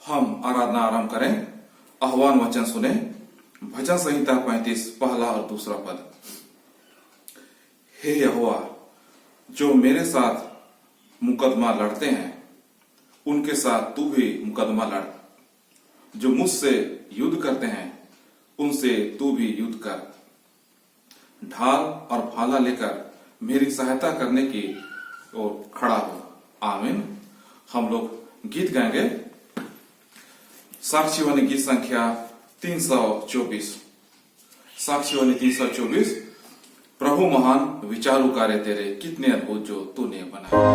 हम आराधना आरंभ करें। आह्वान वचन सुने। भजन संहिता 35 पहला और दूसरा पद। हे यहोवा, जो मेरे साथ मुकदमा लड़ते हैं उनके साथ तू भी मुकदमा लड़। जो मुझसे युद्ध करते हैं उनसे तू भी युद्ध कर। ढाल और भाला लेकर मेरी सहायता करने की ओर खड़ा हो। आमीन। हम लोग गीत गाएंगे। साक्षीवाणी गीत संख्या 324। साक्षीवाणी 324। प्रभु महान विचारू कार्य तेरे, कितने अद्भुत जो तूने बनाए।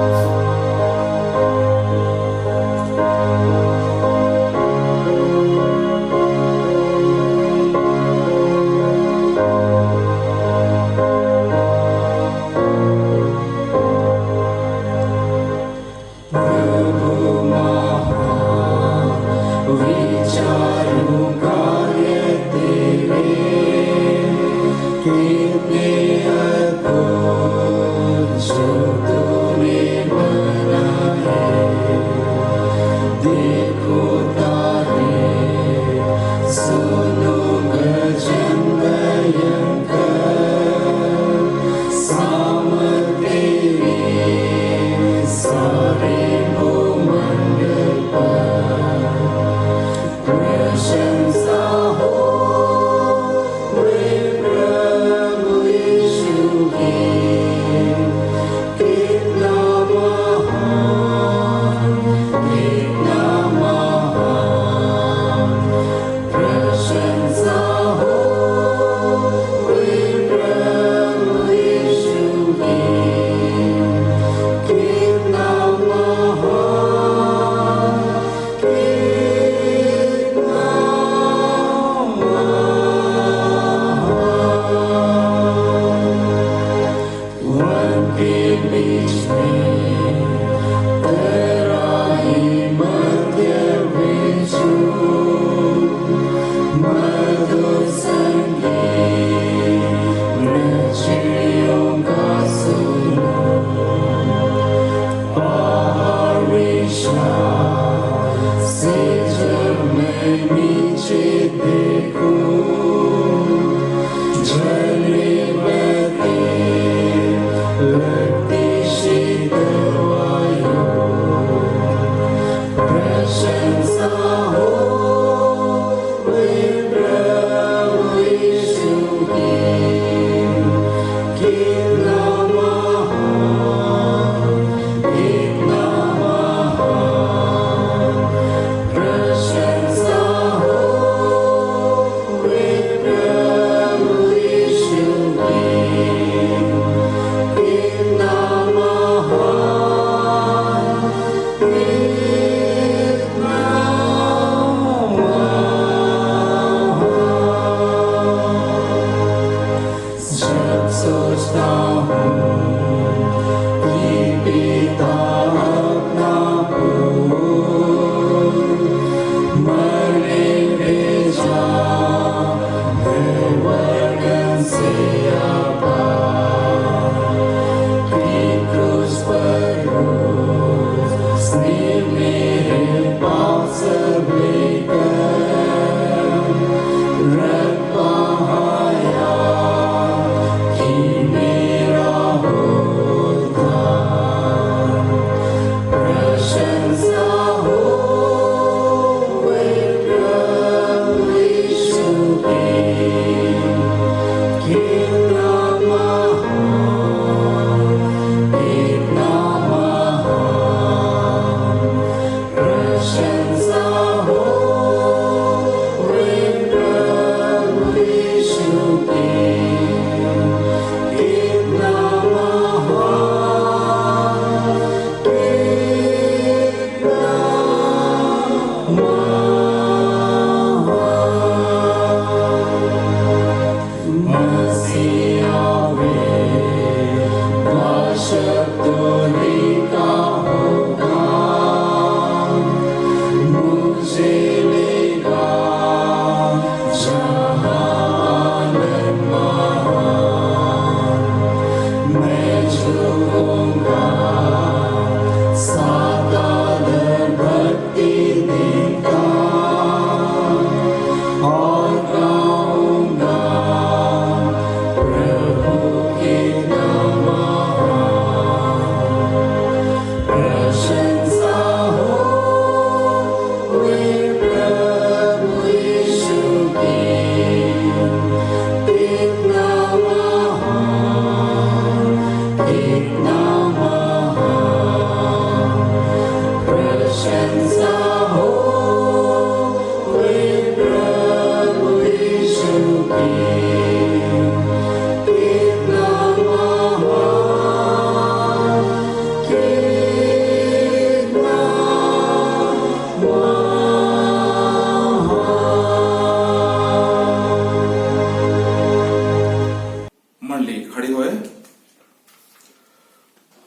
मेरा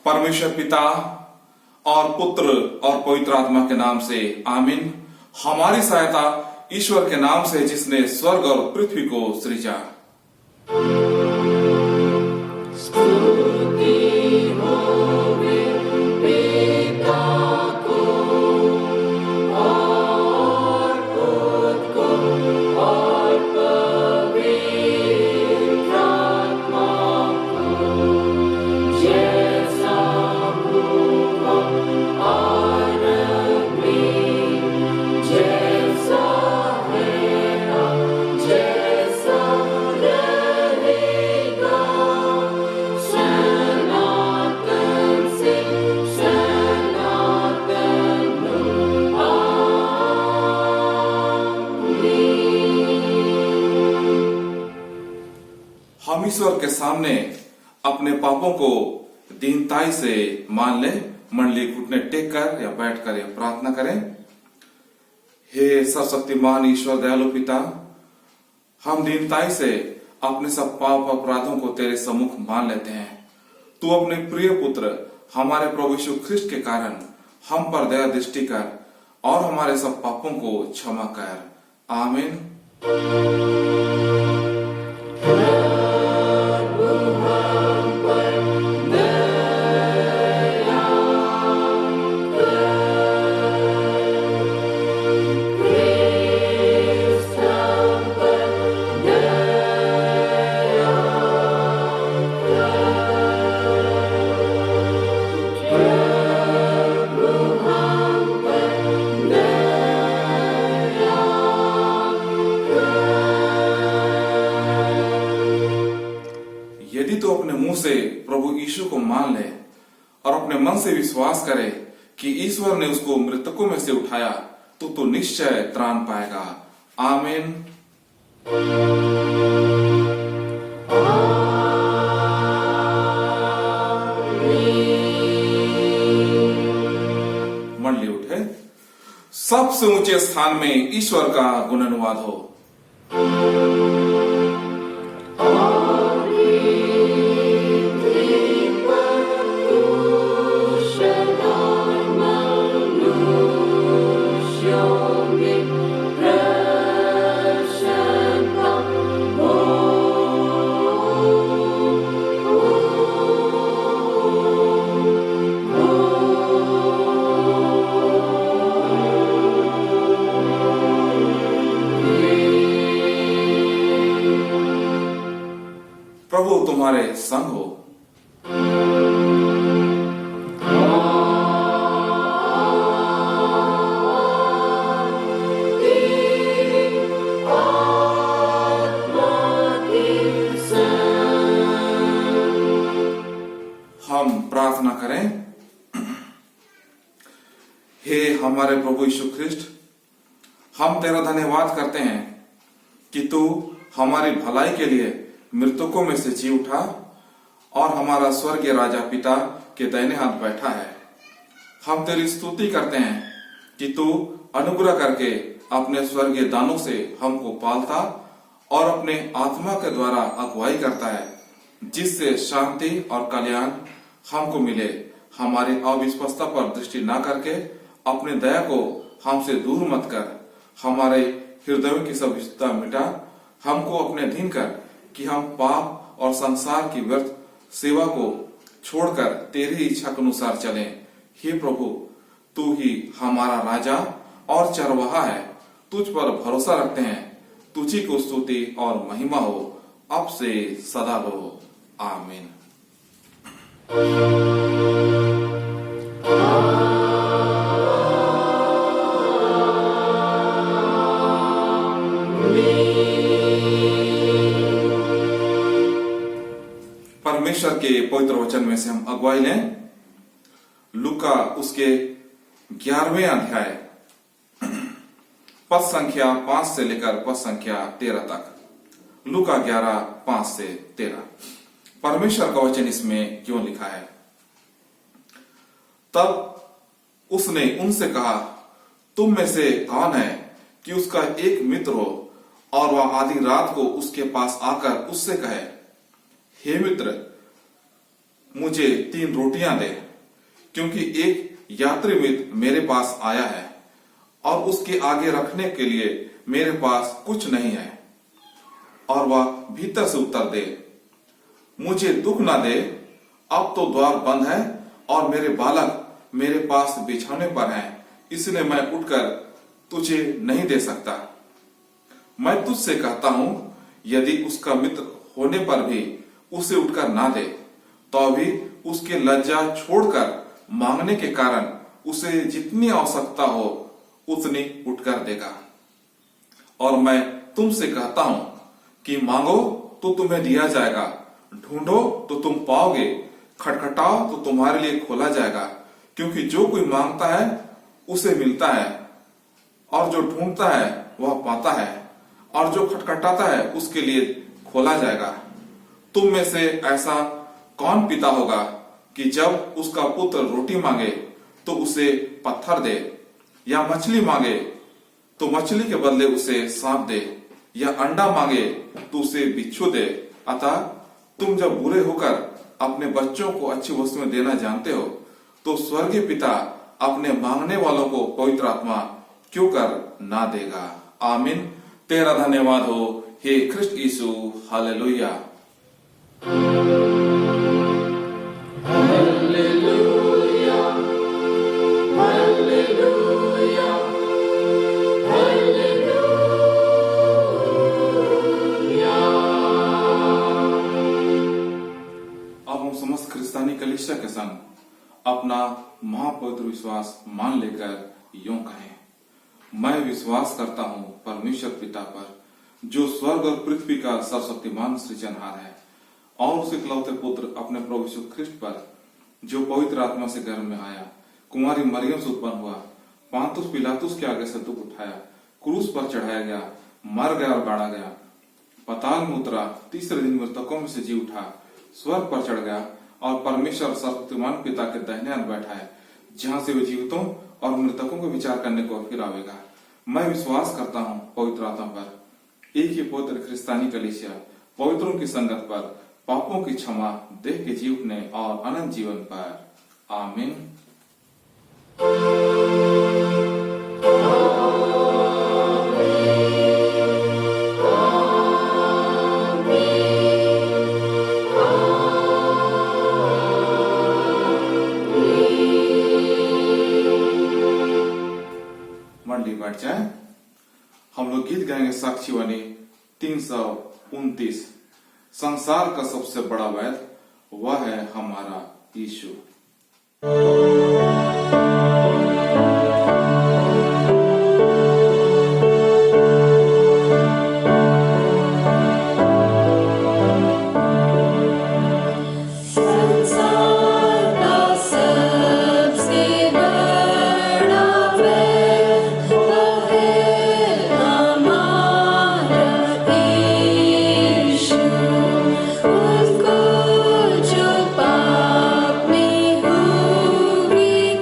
परमेश्वर पिता और पुत्र और पवित्र आत्मा के नाम से आमीन। हमारी सहायता ईश्वर के नाम से जिसने स्वर्ग और पृथ्वी को सृजा। हम ईश्वर के सामने अपने पापों को दीनताई से मान लें। मंडली घुटने टेक कर या बैठ कर या प्रार्थना करें। हे सर्वशक्तिमान ईश्वर दयालु पिता, हम दीनताई से अपने सब पाप अपराधों को तेरे सम्मुख मान लेते हैं। तू अपने प्रिय पुत्र हमारे प्रभु यीशु ख्रिस्ट के कारण हम पर दया दृष्टि कर और हमारे सब पापों को क्षमा कर। आमीन। यदि तो अपने मुंह से प्रभु यीशु को मान ले और अपने मन से विश्वास करे कि ईश्वर ने उसको मृतकों में से उठाया तो निश्चय त्राण पाएगा। आमीन। मंडली उठे। सबसे ऊंचे स्थान में ईश्वर का गुणानुवाद हो। प्रभु तुम्हारे संग हो। हम प्रार्थना करें। हे हमारे प्रभु यीशु ख्रिस्ट, हम तेरा धन्यवाद करते हैं कि तू हमारी भलाई के लिए मृतकों में से जी उठा और हमारा स्वर्गीय राजा पिता के दाहिने हाथ बैठा है। हम तेरी स्तुति करते हैं कि तू अनुग्रह करके अपने स्वर्गीय दानों से हमको पालता और अपने आत्मा के द्वारा अगुवाई करता है, जिससे शांति और कल्याण हमको मिले। हमारी अविश्वासता पर दृष्टि न करके अपने दया को हमसे दूर मत कर। हमारे हृदयों की सब विशुद्धता मिटा। हमको अपने अधीन कर कि हम पाप और संसार की व्यर्थ सेवा को छोड़कर तेरी इच्छा के अनुसार चलें। हे प्रभु, तू ही हमारा राजा और चरवाहा है। तुझ पर भरोसा रखते हैं। तुझी को स्तुति और महिमा हो अब से सदा लो। आमीन। परमेश्वर के पवित्र वचन में से हम अगुवाई लें। लूका उसके 11वें अध्याय पद संख्या 5 से लेकर पद संख्या 13 तक। लूका 11 5 से 13। परमेश्वर का वचन इसमें क्यों लिखा है? तब उसने उनसे कहा, तुम में से कौन है कि उसका एक मित्र हो और वह आधी रात को उसके पास आकर उससे कहे, हे मित्र, मुझे 3 रोटियां दे, क्योंकि एक यात्री मित्र मेरे पास आया है और उसके आगे रखने के लिए मेरे पास कुछ नहीं है। और वह भीतर से उत्तर दे, मुझे दुख ना दे, अब तो द्वार बंद है और मेरे बालक मेरे पास बिछौने पर हैं, इसलिए मैं उठकर तुझे नहीं दे सकता। मैं तुझसे कहता हूं, यदि उसका मित्र होने पर भी उसे उठकर ना दे, तो भी उसके लज्जा छोड़कर मांगने के कारण उसे जितनी आवश्यकता हो उतनी उठकर देगा। और मैं तुमसे कहता हूं कि मांगो तो तुम्हें दिया जाएगा, ढूंढो तो तुम पाओगे, खटखटाओ तो तुम्हारे लिए खोला जाएगा। क्योंकि जो कोई मांगता है उसे मिलता है, और जो ढूंढता है वह पाता है, और जो खटखटाता है उसके लिए खोला जाएगा। तुम में से ऐसा कौन पिता होगा कि जब उसका पुत्र रोटी मांगे तो उसे पत्थर दे, या मछली मांगे तो मछली के बदले उसे सांप दे, या अंडा मांगे तो उसे बिच्छू दे? अतः तुम जब बुरे होकर अपने बच्चों को अच्छी वस्तुएं देना जानते हो, तो स्वर्गीय पिता अपने मांगने वालों को पवित्र आत्मा क्यों कर ना देगा। आमीन। तेरा धन्यवाद हो हे ख्रिस्ट यीशु। हालेलुया। समस्त क्रिस्तानी कलीसिया के संग अपना महापवित्र विश्वास मान लेकर यूं कहें, मैं विश्वास करता हूं परमेश्वर पिता पर, जो स्वर्ग और पृथ्वी का सर्वशक्तिमान सृजनहार है, और उसके इकलौते पुत्र अपने प्रभु यीशु ख्रिस्ट पर, जो पवित्र आत्मा से गर्भ में आया, कुमारी मरियम से उत्पन्न हुआ, पांतुस पिलातुस के आगे से दुख उठाया, क्रूस पर चढ़ाया गया, मर गया और गाड़ा गया, पाताल में उतरा, तीसरे दिन मृतकों में से जी उठा, स्वर्ग पर चढ़ गया और परमेश्वर सर्वशक्तिमान पिता के दाहिने हाथ बैठा है, जहां से वे जीवितों और मृतकों को विचार करने को फिर आवेगा। मैं विश्वास करता हूं पवित्र आत्मा पर, एक ही पवित्र क्रिस्तानी कलीसिया, पवित्रों की संगत पर, पापों की क्षमा, देह के जी उठने और अनंत जीवन पर। आमीन। बैठ जाए। हम लोग गीत गाएंगे साक्षी वाणी 329। संसार का सबसे बड़ा वैद वह है हमारा यीशु। उसको जो पाप में हुई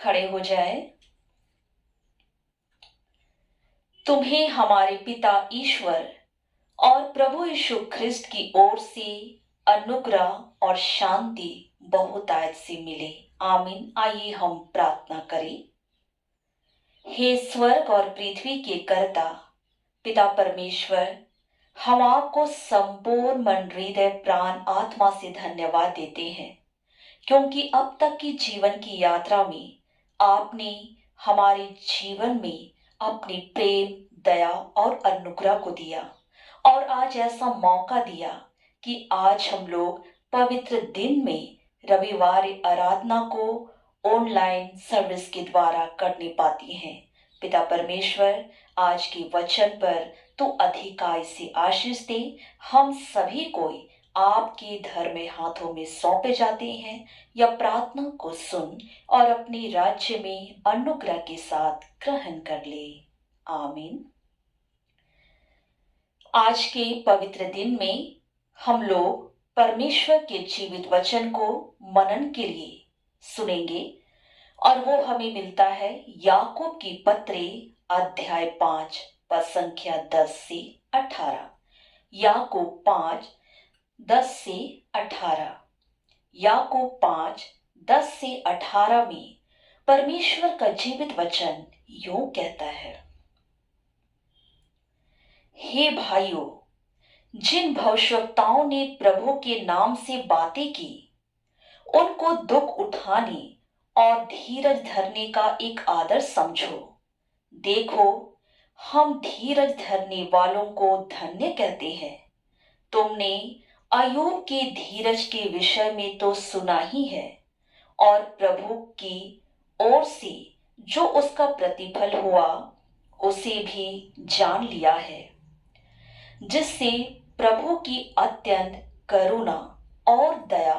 खड़े हो जाए। तुम्हें हमारे पिता ईश्वर और प्रभु यीशु ख्रिस्त की ओर से अनुग्रह और शांति बहुतायत से मिले। आमीन। आइए हम प्रार्थना करें। हे स्वर्ग और पृथ्वी के कर्ता पिता परमेश्वर, हम आपको संपूर्ण मन, हृदय, प्राण, आत्मा से धन्यवाद देते हैं, क्योंकि अब तक की जीवन की यात्रा में आपने हमारे जीवन में अपने प्रेम, दया और अनुग्रह को दिया और आज ऐसा मौका दिया कि आज हम लोग पवित्र दिन में रविवार आराधना को ऑनलाइन सर्विस के द्वारा करने पाती हैं। पिता परमेश्वर, आज के वचन पर तो अधिकाई से आशीष दे। हम सभी कोई आपके धर्म हाथों में सौंपे जाते हैं। या प्रार्थना को सुन और अपने राज्य में अनुग्रह के साथ ग्रहण कर ले। आमीन। आज के पवित्र दिन में हम लोग परमेश्वर के जीवित वचन को मनन के लिए सुनेंगे और वो हमें मिलता है याकूब की पत्री अध्याय 5 पद संख्या 10 से 18। याकूब 5 10 से 18। याकूब 5 10 से 18 में परमेश्वर का जीवित वचन यूं कहता है। हे भाइयों, जिन भविष्यवक्ताओं ने प्रभु के नाम से बातें की, उनको दुख उठाने और धीरज धरने का एक आदर्श समझो। देखो, हम धीरज धरने वालों को धन्य कहते हैं। तुमने अय्यूब के धीरज के विषय में तो सुना ही है और प्रभु की ओर से जो उसका प्रतिफल हुआ उसे भी जान लिया है, जिससे प्रभु की अत्यंत करुणा और दया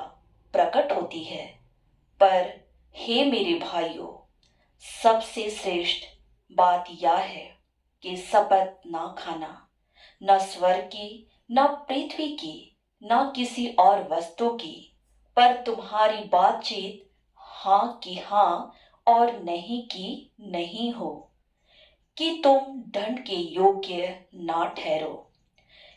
प्रकट होती है। पर हे मेरे भाइयों, सबसे श्रेष्ठ बात यह है कि शपथ ना खाना, न स्वर्ग की, न पृथ्वी की, न किसी और वस्तु की, पर तुम्हारी बातचीत हाँ की हाँ और नहीं की नहीं हो, कि तुम दंड के योग्य ना ठहरो।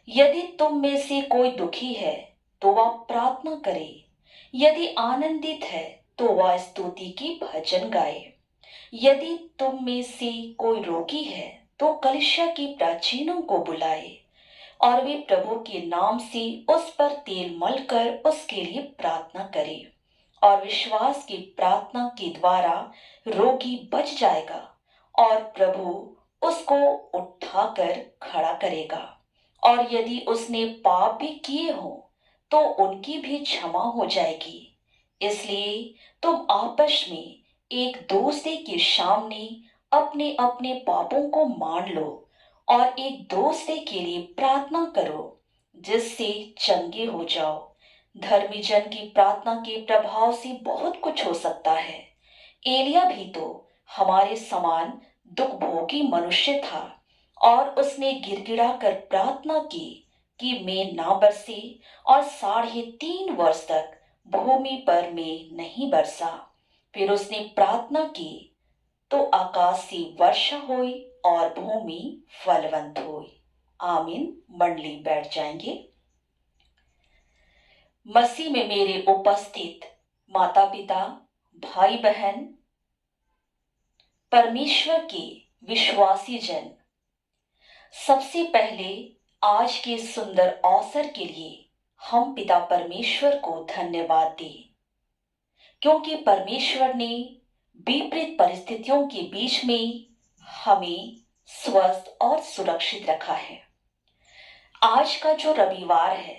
यदि तुम में से कोई दुखी है तो वह प्रार्थना करे, यदि आनंदित है तो वह स्तुति की भजन गाए। यदि तुम में से कोई रोगी है तो कलीसिया की प्राचीनों को बुलाए और वे प्रभु के नाम से उस पर तेल मलकर उसके लिए प्रार्थना करे, और विश्वास की प्रार्थना के द्वारा रोगी बच जाएगा और प्रभु उसको उठाकर खड़ा करेगा। और यदि उसने पाप भी किए हो तो उनकी भी क्षमा हो जाएगी। इसलिए तुम आपस में एक दूसरे के सामने अपने अपने पापों को मान लो और एक दूसरे के लिए प्रार्थना करो, जिससे चंगे हो जाओ। धर्मी जन की प्रार्थना के प्रभाव से बहुत कुछ हो सकता है। एलिया भी तो हमारे समान दुखभोगी मनुष्य था और उसने गिड़गिड़ा कर प्रार्थना की कि मेघ ना बरसे, और 3.5 वर्ष तक भूमि पर मेघ नहीं बरसा। फिर उसने प्रार्थना की तो आकाश से वर्षा हुई और भूमि फलवंत हुई। आमीन। मंडली बैठ जाएंगे। मसीह में मेरे उपस्थित माता पिता, भाई बहन, परमेश्वर के विश्वासी जन, सबसे पहले आज के सुंदर अवसर के लिए हम पिता परमेश्वर को धन्यवाद दें, क्योंकि परमेश्वर ने विपरीत परिस्थितियों के बीच में हमें स्वस्थ और सुरक्षित रखा है। आज का जो रविवार है,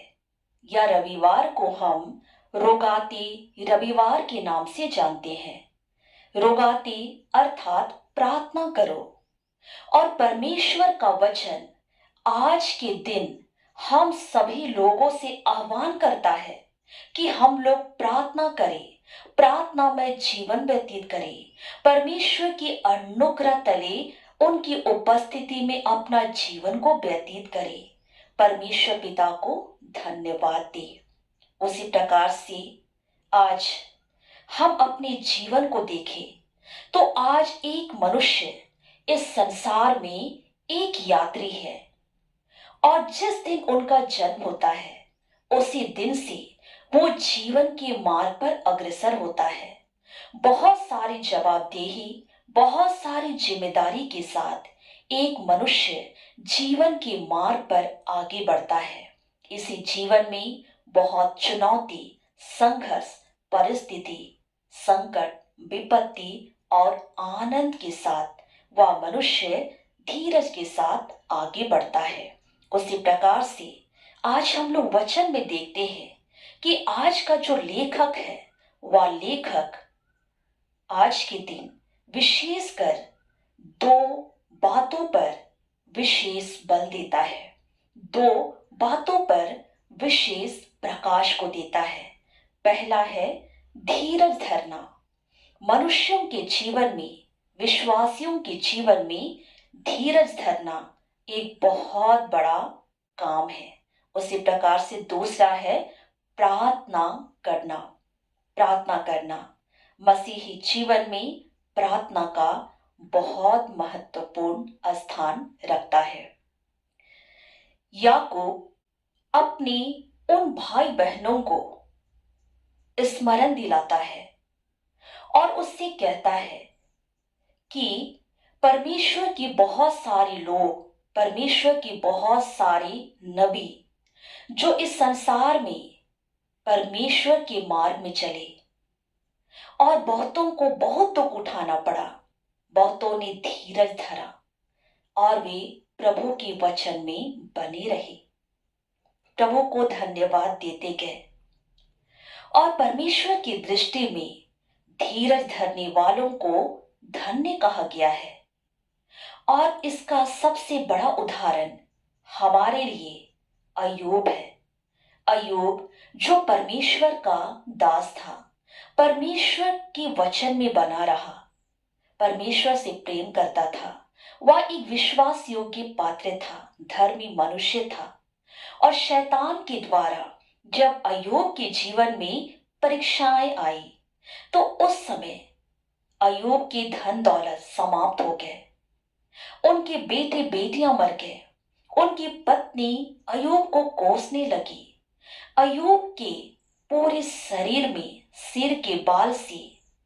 या रविवार को हम रोगाती रविवार के नाम से जानते हैं। रोगाती अर्थात प्रार्थना करो, और परमेश्वर का वचन आज के दिन हम सभी लोगों से आह्वान करता है कि हम लोग प्रार्थना करें, प्रार्थना में जीवन व्यतीत करें, परमेश्वर की अनुग्रह तले उनकी उपस्थिति में अपना जीवन को व्यतीत करें, परमेश्वर पिता को धन्यवाद दें। उसी प्रकार से आज हम अपने जीवन को देखें तो आज एक मनुष्य इस संसार में एक यात्री है, और जिस दिन उनका जन्म होता है उसी दिन से वो जीवन के मार्ग पर अग्रसर होता है। बहुत सारी जवाबदेही, बहुत सारी जिम्मेदारी के साथ एक मनुष्य जीवन के मार्ग पर आगे बढ़ता है। इसी जीवन में बहुत चुनौती, संघर्ष, परिस्थिति, संकट, विपत्ति और आनंद के साथ वह मनुष्य धीरज के साथ आगे बढ़ता है। उसी प्रकार से आज हम लोग वचन में देखते हैं कि आज का जो लेखक है वह लेखक आज के दिन विशेषकर दो बातों पर विशेष बल देता है, दो बातों पर विशेष प्रकाश को देता है। पहला है धीरज धरना। मनुष्यों के जीवन में, विश्वासियों के जीवन में धीरज धरना एक बहुत बड़ा काम है। उसी प्रकार से दूसरा है प्रार्थना करना। प्रार्थना करना मसीही जीवन में प्रार्थना का बहुत महत्वपूर्ण स्थान रखता है। याकूब अपने उन भाई बहनों को स्मरण दिलाता है और उससे कहता है कि परमेश्वर की बहुत सारे लोग, परमेश्वर की बहुत सारी नबी जो इस संसार में परमेश्वर के मार्ग में चले, और बहुतों को बहुत दुख उठाना पड़ा, बहुतों ने धीरज धरा और वे प्रभु के वचन में बने रहे, प्रभु को धन्यवाद देते गए। और परमेश्वर की दृष्टि में धीरज धरने वालों को धन्य कहा गया है। और इसका सबसे बड़ा उदाहरण हमारे लिए अय्यूब है। अय्यूब जो परमेश्वर का दास था, परमेश्वर के वचन में बना रहा, परमेश्वर से प्रेम करता था, वह एक विश्वास योग्य पात्र था, धर्मी मनुष्य था। और शैतान के द्वारा जब अय्यूब के जीवन में परीक्षाएं आई तो उस समय अय्यूब के धन दौलत समाप्त हो गए, उनके बेटे बेटियां मर गए, उनकी पत्नी अय्यूब को कोसने लगी। अय्यूब के पूरे शरीर में सिर के बाल से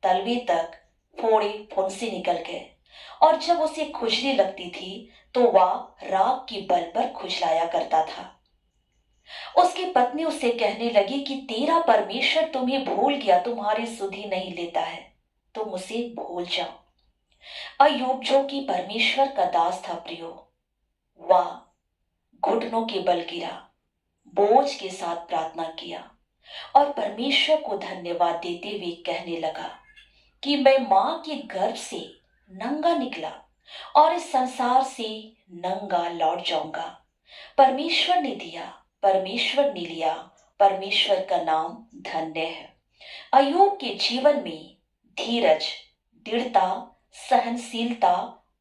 तलवे तक फोड़े फुंसी निकल गए, और जब उसे खुजली लगती थी तो वह राख के बल पर खुजलाया करता था। उसकी पत्नी उससे कहने लगी कि तेरा परमेश्वर तुम्हें भूल गया, तुम्हारी सुधि नहीं लेता है, तुम उसे भूल जाओ। अय्यूब जो कि परमेश्वर का दास था प्रियो, वह घुटनों के बल गिरा, बोझ के साथ प्रार्थना किया और परमेश्वर को धन्यवाद देते हुए कहने लगा कि मैं मां के गर्भ से नंगा निकला और इस संसार से नंगा लौट जाऊंगा। परमेश्वर ने दिया, परमेश्वर ने लिया, परमेश्वर का नाम धन्य है। अय्यूब के जीवन में धीरज, दृढ़ता, सहनशीलता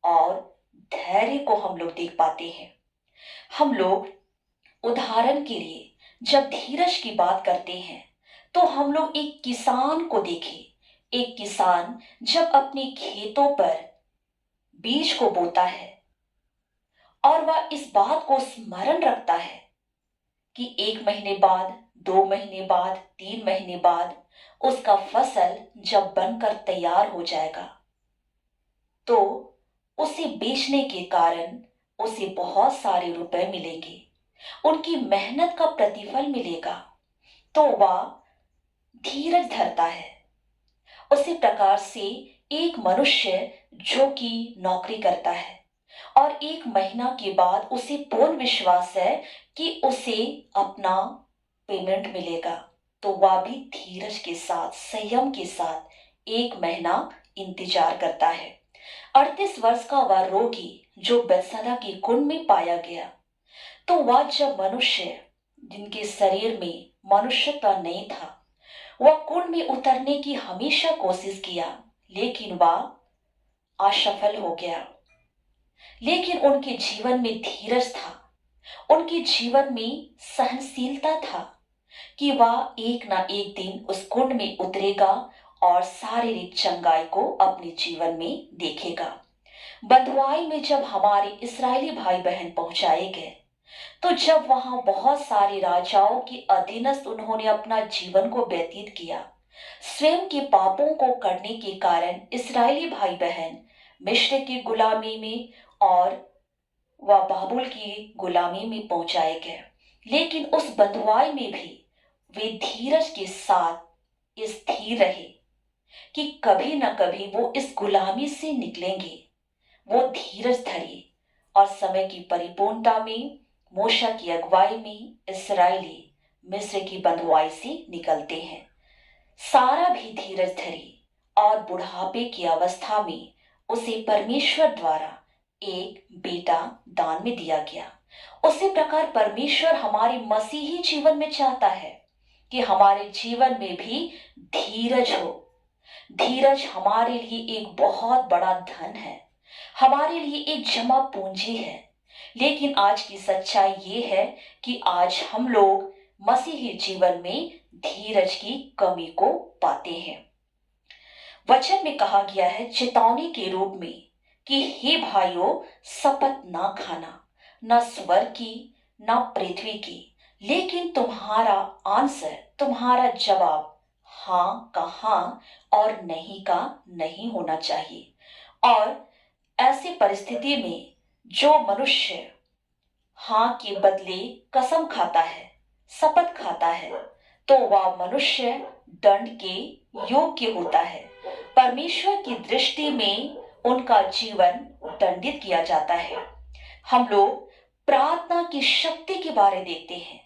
और धैर्य को हम लोग देख पाते हैं। हम लोग उदाहरण के लिए जब धीरज की बात करते हैं तो हम लोग एक किसान को देखें। एक किसान जब अपने खेतों पर बीज को बोता है और वह इस बात को स्मरण रखता है कि 1 महीने बाद, 2 महीने बाद, 3 महीने बाद उसका फसल जब बनकर तैयार हो जाएगा तो उसे बेचने के कारण उसे बहुत सारे रुपए मिलेंगे, उनकी मेहनत का प्रतिफल मिलेगा, तो वह धीरज धरता है। उसी प्रकार से एक मनुष्य जो कि नौकरी करता है और 1 महीना के बाद उसे पूर्ण विश्वास है कि उसे अपना पेमेंट मिलेगा, तो वह भी धीरज के साथ, संयम के साथ 1 महीना इंतजार करता है। 38 वर्ष का वह रोगी जो बैतसैदा के कुंड में पाया गया, तो वह जब मनुष्य जिनके शरीर में मनुष्यत्व नहीं था, वह कुंड में उतरने की हमेशा कोशिश किया, लेकिन वह असफल हो गया। लेकिन उनके जीवन में धीरज था, उनके जीवन में सहनशीलता था कि वह एक ना एक दिन उस कुंड में उतरेगा और शारीरिक चंगाई को अपने जीवन में देखेगा। बंधुआई में जब हमारे इस्राएली भाई बहन पहुंचाए गए, तो जब वहां बहुत सारे राजाओं के अधीनस्थ उन्होंने अपना जीवन को व्यतीत किया, स्वयं के पापों को करने के कारण इस्राएली भाई बहन मिस्र की गुलामी में और वह बाबुल की गुलामी में पहुंचाए गए। लेकिन उस बंधुआई में भी वे धीरज के साथ स्थिर रहे कि कभी न कभी वो इस गुलामी से निकलेंगे। वो धीरज धरे और समय की परिपूर्णता में मूसा की अगुवाई में इस्राएली मिस्र की बंधुआई से निकलते हैं। सारा भी धीरज धरी और बुढ़ापे की अवस्था में उसे परमेश्वर द्वारा एक बेटा दान में दिया गया। उसी प्रकार परमेश्वर हमारे मसीही जीवन में चाहता है कि हमारे जीवन में भी धीरज हो। धीरज हमारे लिए एक बहुत बड़ा धन है, हमारे लिए एक जमा पूंजी है। लेकिन आज की सच्चाई ये है कि आज हम लोग मसीही जीवन में धीरज की कमी को पाते हैं। वचन में कहा गया है चेतावनी के रूप में कि हे भाइयों, शपथ ना खाना, न स्वर्ग की न पृथ्वी की, लेकिन तुम्हारा आंसर, तुम्हारा जवाब हाँ का हाँ और नहीं का नहीं होना चाहिए। और ऐसी परिस्थिति में जो मनुष्य हाँ के बदले कसम खाता है, शपथ खाता है, तो वह मनुष्य दंड के योग्य होता है। परमेश्वर की दृष्टि में उनका जीवन दंडित किया जाता है। हम लोग प्रार्थना की शक्ति के बारे देखते हैं,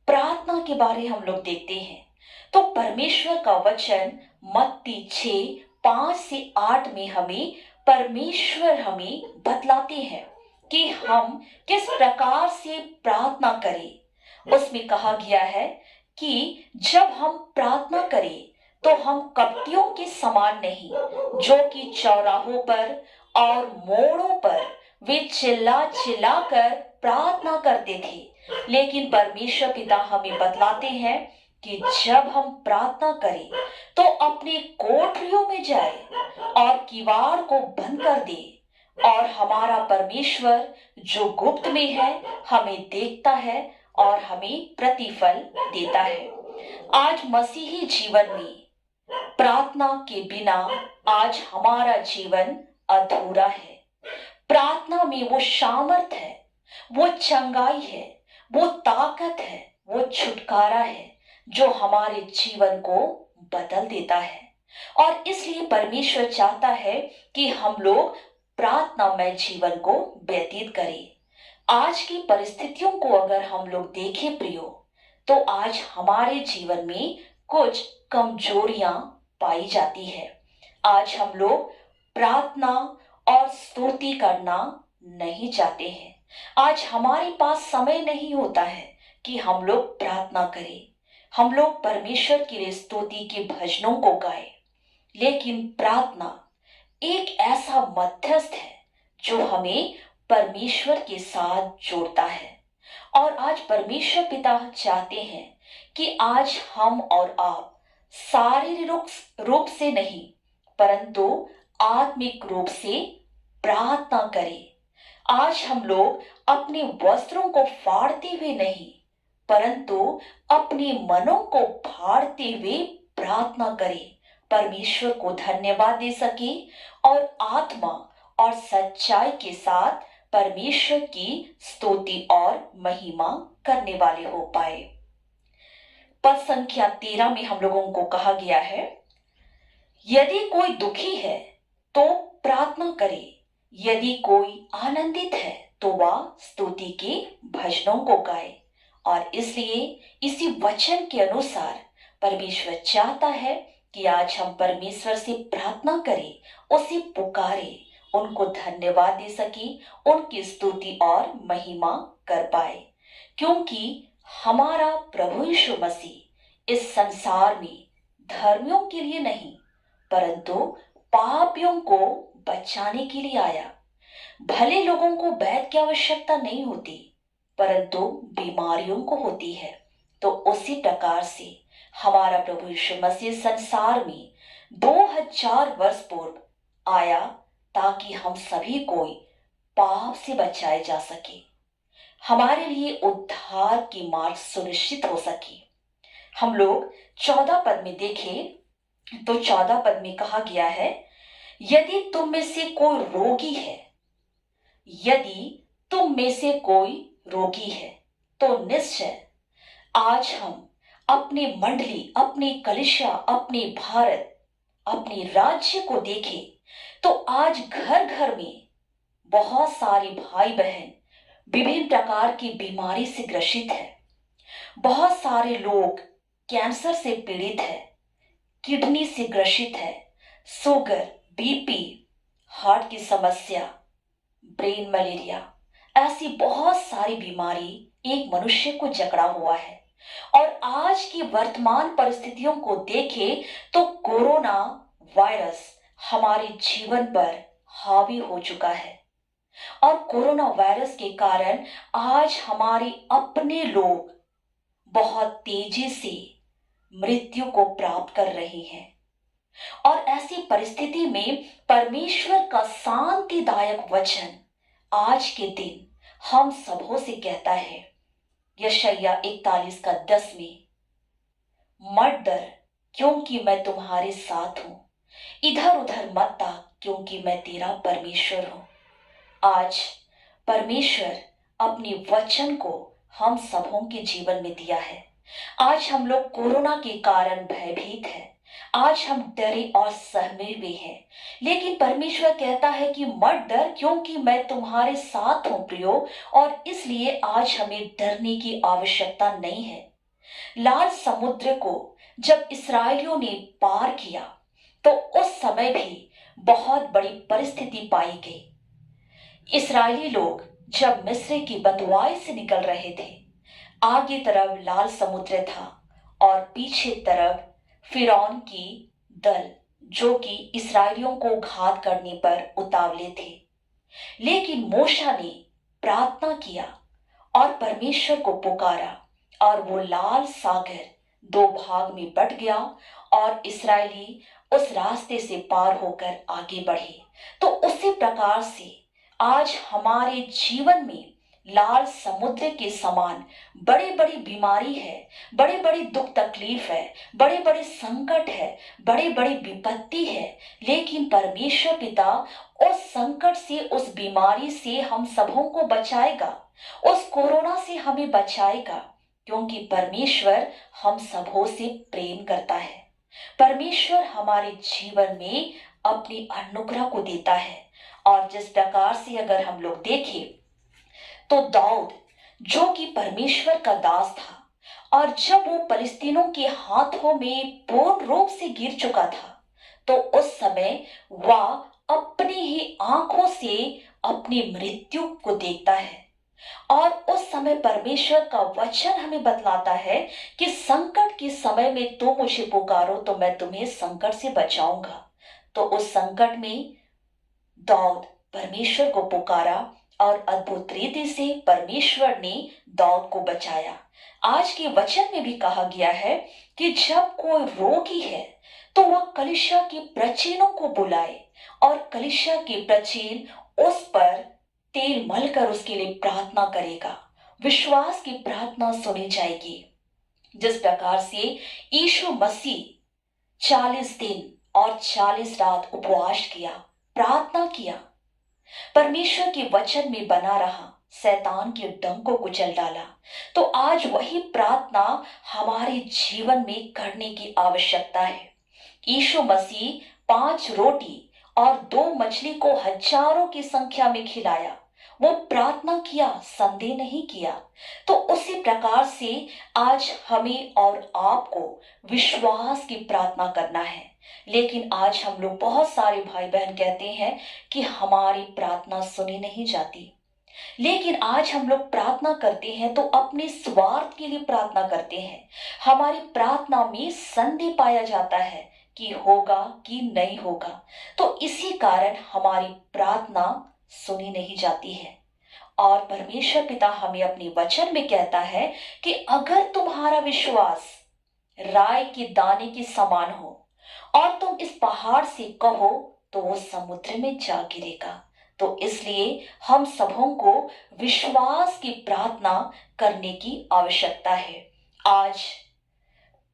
प्रार्थना के बारे हम लोग देखते हैं, तो परमेश्वर का वचन मत्ती 6:5-8 में हमें परमेश्वर हमें बतलाते हैं कि हम किस प्रकार से प्रार्थना करें। उसमें कहा गया है कि जब हम प्रार्थना करें तो हम कपटियों के समान नहीं, जो कि चौराहों पर और मोड़ों पर वे चिल्ला चिल्ला कर प्रार्थना करते थे। लेकिन परमेश्वर पिता हमें बतलाते हैं कि जब हम प्रार्थना करें तो अपने कोठरियों में जाए और किवाड़ को बंद कर दे, और हमारा परमेश्वर जो गुप्त में है हमें देखता है और हमें प्रतिफल देता है। आज मसीही जीवन में प्रार्थना के बिना आज हमारा जीवन अधूरा है। प्रार्थना में वो सामर्थ है, वो चंगाई है, वो ताकत है, वो छुटकारा है जो हमारे जीवन को बदल देता है। और इसलिए परमेश्वर चाहता है कि हम लोग प्रार्थनामय जीवन को व्यतीत करें। आज की परिस्थितियों को अगर हम लोग देखें प्रियो, तो आज हमारे जीवन में कुछ कमजोरियां पाई जाती है। आज हम लोग प्रार्थना और स्तुति करना नहीं चाहते हैं। आज हमारे पास समय नहीं होता है कि हम लोग प्रार्थना करें, हम लोग परमेश्वर के लिए स्तुति के भजनों को गाएं। लेकिन प्रार्थना एक ऐसा मध्यस्थ है जो हमें परमेश्वर के साथ जोड़ता है। और आज परमेश्वर पिता चाहते हैं कि आज हम और आप शारीरिक रूप से नहीं परंतु आत्मिक रूप से प्रार्थना करें। आज हम लोग अपने वस्त्रों को फाड़ते हुए नहीं परंतु अपने मनों को फाड़ते हुए प्रार्थना करें, परमेश्वर को धन्यवाद दे सके और आत्मा और सच्चाई के साथ परमेश्वर की स्तुति और महिमा करने वाले हो पाए। पद संख्या 13 में हम लोगों को कहा गया है, यदि कोई दुखी है तो प्रार्थना करे, यदि कोई आनंदित है तो वह स्तुति के भजनों को गाए। और इसलिए इसी वचन के अनुसार परमेश्वर चाहता है कि आज हम परमेश्वर से प्रार्थना करें, उसे पुकारे, उनको धन्यवाद दे सके, उनकी स्तुति और महिमा कर पाए। क्योंकि हमारा प्रभु यीशु मसीह इस संसार में धर्मियों के लिए नहीं परंतु पापियों को बचाने के लिए आया। भले लोगों को वैद्य की आवश्यकता नहीं होती परंतु बीमारियों को होती है। तो उसी प्रकार से हमारा प्रभु यीशु मसीह संसार में 2000 वर्ष पूर्व आया ताकि हम सभी कोई पाप से बचाए जा सके, हमारे लिए उद्धार की मार्ग सुनिश्चित हो सके। हम लोग 14 पद में देखें तो 14 पद में कहा गया है, यदि तुम में से कोई रोगी है, यदि तुम में से कोई रोगी है, तो निश्चय आज हम अपने मंडली, अपने कलीसिया, अपने भारत, अपने राज्य को देखें तो आज घर घर में बहुत सारे भाई बहन विभिन्न प्रकार की बीमारी से ग्रसित है। बहुत सारे लोग कैंसर से पीड़ित है, किडनी से ग्रसित है, शुगर, बीपी, हार्ट की समस्या, ब्रेन मलेरिया, ऐसी बहुत सारी बीमारी एक मनुष्य को जकड़ा हुआ है। और आज की वर्तमान परिस्थितियों को देखें तो कोरोना वायरस हमारे जीवन पर हावी हो चुका है। और कोरोना वायरस के कारण आज हमारे अपने लोग बहुत तेजी से मृत्यु को प्राप्त कर रहे हैं। और ऐसी परिस्थिति में परमेश्वर का शांतिदायक वचन आज के दिन हम सबों से कहता है, यशायाह 41 का 10 में, मत डर क्योंकि मैं तुम्हारे साथ हूं, इधर उधर मत ताक क्योंकि मैं तेरा परमेश्वर हूं। आज परमेश्वर अपने वचन को हम सबों के जीवन में दिया है। आज हम लोग कोरोना के कारण भयभीत हैं, आज हम डरे और सहमे हुए हैं, लेकिन परमेश्वर कहता है कि मत डर क्योंकि मैं तुम्हारे साथ हूं प्रियो, और इसलिए आज हमें डरने की आवश्यकता नहीं है। लाल समुद्र को जब इस्राएलियों ने पार किया तो उस समय भी बहुत बड़ी परिस्थिति पाई गई। इस्राएली लोग जब मिस्र की बंधुआई से निकल रहे थे, आगे तरफ लाल समुद्र था और पीछे तरफ फिरौन की दल जो कि इस्राएलियों को घात करने पर उतावले थे। लेकिन मूसा ने प्रार्थना किया और परमेश्वर को पुकारा और वो लाल सागर दो भाग में बट गया और इस्राएली उस रास्ते से पार होकर आगे बढ़े। तो उसी प्रकार से आज हमारे जीवन में लाल समुद्र के समान बड़ी बड़ी बीमारी है, बड़े बड़े दुख तकलीफ है, बड़े बड़े संकट है, बड़ी बड़ी विपत्ति है, लेकिन परमेश्वर पिता उस संकट से, उस बीमारी से हम सबों को बचाएगा, उस कोरोना से हमें बचाएगा, क्योंकि परमेश्वर हम सबों से प्रेम करता है। परमेश्वर हमारे जीवन में अपनी अनुग्रह को देता है। और जिस प्रकार से अगर हम लोग देखें तो दाऊद जो कि परमेश्वर का दास था, और जब वो फलिस्तीनों के हाथों में पूर्ण रूप से गिर चुका था, तो उस समय वह अपनी ही आंखों से अपनी मृत्यु को देखता है। और उस समय परमेश्वर का वचन हमें बतलाता है कि संकट के समय में तुम मुझे पुकारो तो मैं तुम्हें संकट से बचाऊंगा। तो उस संकट में दाऊद परमेश्वर को पुकारा और अद्भुत रीति से परमेश्वर ने दाऊद को बचाया। आज के वचन में भी कहा गया है कि जब कोई रोगी है तो वह कलीसिया के प्रचीनों को बुलाए और कलीसिया के प्रचीन उस पर तेल मलकर उसके लिए प्रार्थना करेगा। विश्वास की प्रार्थना सुनी जाएगी। जिस प्रकार से यीशु मसीह 40 दिन और 40 रात उपवास किया, प्रार्थना किया, परमेश्वर के वचन में बना रहा, शैतान के डंक को कुचल डाला, तो आज वही प्रार्थना हमारे जीवन में करने की आवश्यकता है। यीशु मसीह 5 रोटी और 2 मछली को हजारों की संख्या में खिलाया, वो प्रार्थना किया, संदेह नहीं किया। तो उसी प्रकार से आज हमें और आपको विश्वास की प्रार्थना करना है। लेकिन आज हम लोग बहुत सारे भाई बहन कहते हैं कि हमारी प्रार्थना सुनी नहीं जाती। लेकिन आज हम लोग प्रार्थना करते हैं तो अपने स्वार्थ के लिए प्रार्थना करते हैं। हमारी प्रार्थना में संदेह पाया जाता है कि होगा कि नहीं होगा, तो इसी कारण हमारी प्रार्थना सुनी नहीं जाती है। और परमेश्वर पिता हमें अपने वचन में कहता है कि अगर तुम्हारा विश्वास राई के दाने के समान हो और तुम इस पहाड़ से कहो तो वो समुद्र में जा गिरेगा। तो इसलिए हम सबों को विश्वास की प्रार्थना करने की आवश्यकता है। आज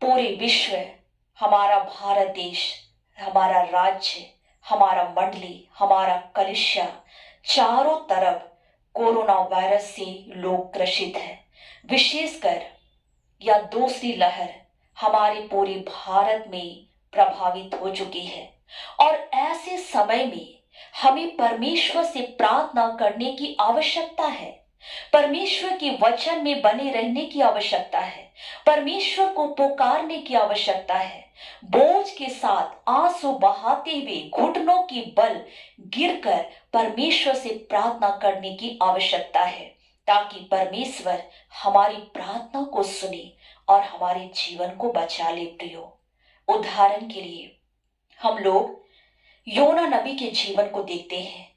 पूरे विश्व, हमारा भारत देश, हमारा राज्य, हमारा मंडली, हमारा कलिसिया, चारों तरफ कोरोना वायरस से लोग ग्रसित हैं। विशेषकर या दूसरी लहर हमारे पूरे भारत में प्रभावित हो चुकी है। और ऐसे समय में हमें परमेश्वर से प्रार्थना करने की आवश्यकता है। परमेश्वर के वचन में बने रहने की आवश्यकता है। परमेश्वर को पुकारने की आवश्यकता है। बोझ के साथ आंसू बहाते हुए घुटनों के बल गिरकर परमेश्वर से प्रार्थना करने की आवश्यकता है, ताकि परमेश्वर हमारी प्रार्थना को सुने और हमारे जीवन को बचा ले। प्रियो, उदाहरण के लिए हम लोग योना नबी के जीवन को देखते हैं।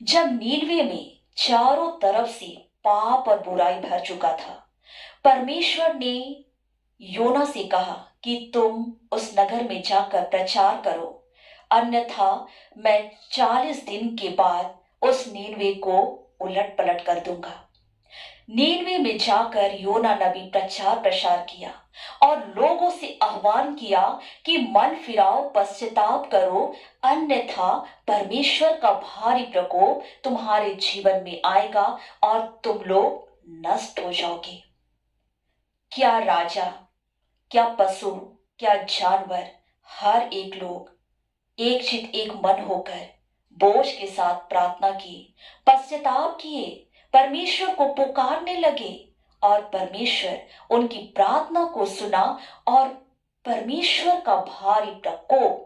जब नीनवे में चारों तरफ से पाप और बुराई भर चुका था, परमेश्वर ने योना से कहा कि तुम उस नगर में जाकर प्रचार करो, अन्यथा मैं 40 दिन के बाद उस नीनवे को उलट पलट कर दूंगा। नीनवे में जाकर योना नबी प्रचार प्रसार किया और लोगों से आह्वान किया कि मन फिराओ, पश्चाताप करो, अन्यथा परमेश्वर का भारी प्रकोप तुम्हारे जीवन में आएगा और तुम लोग नष्ट हो जाओगे। क्या राजा, क्या पशु, क्या जानवर, हर एक लोग एक चित एक मन होकर बोझ के साथ प्रार्थना की, पश्चाताप किए, परमेश्वर को पुकारने लगे और परमेश्वर उनकी प्रार्थना को सुना और परमेश्वर का भारी प्रकोप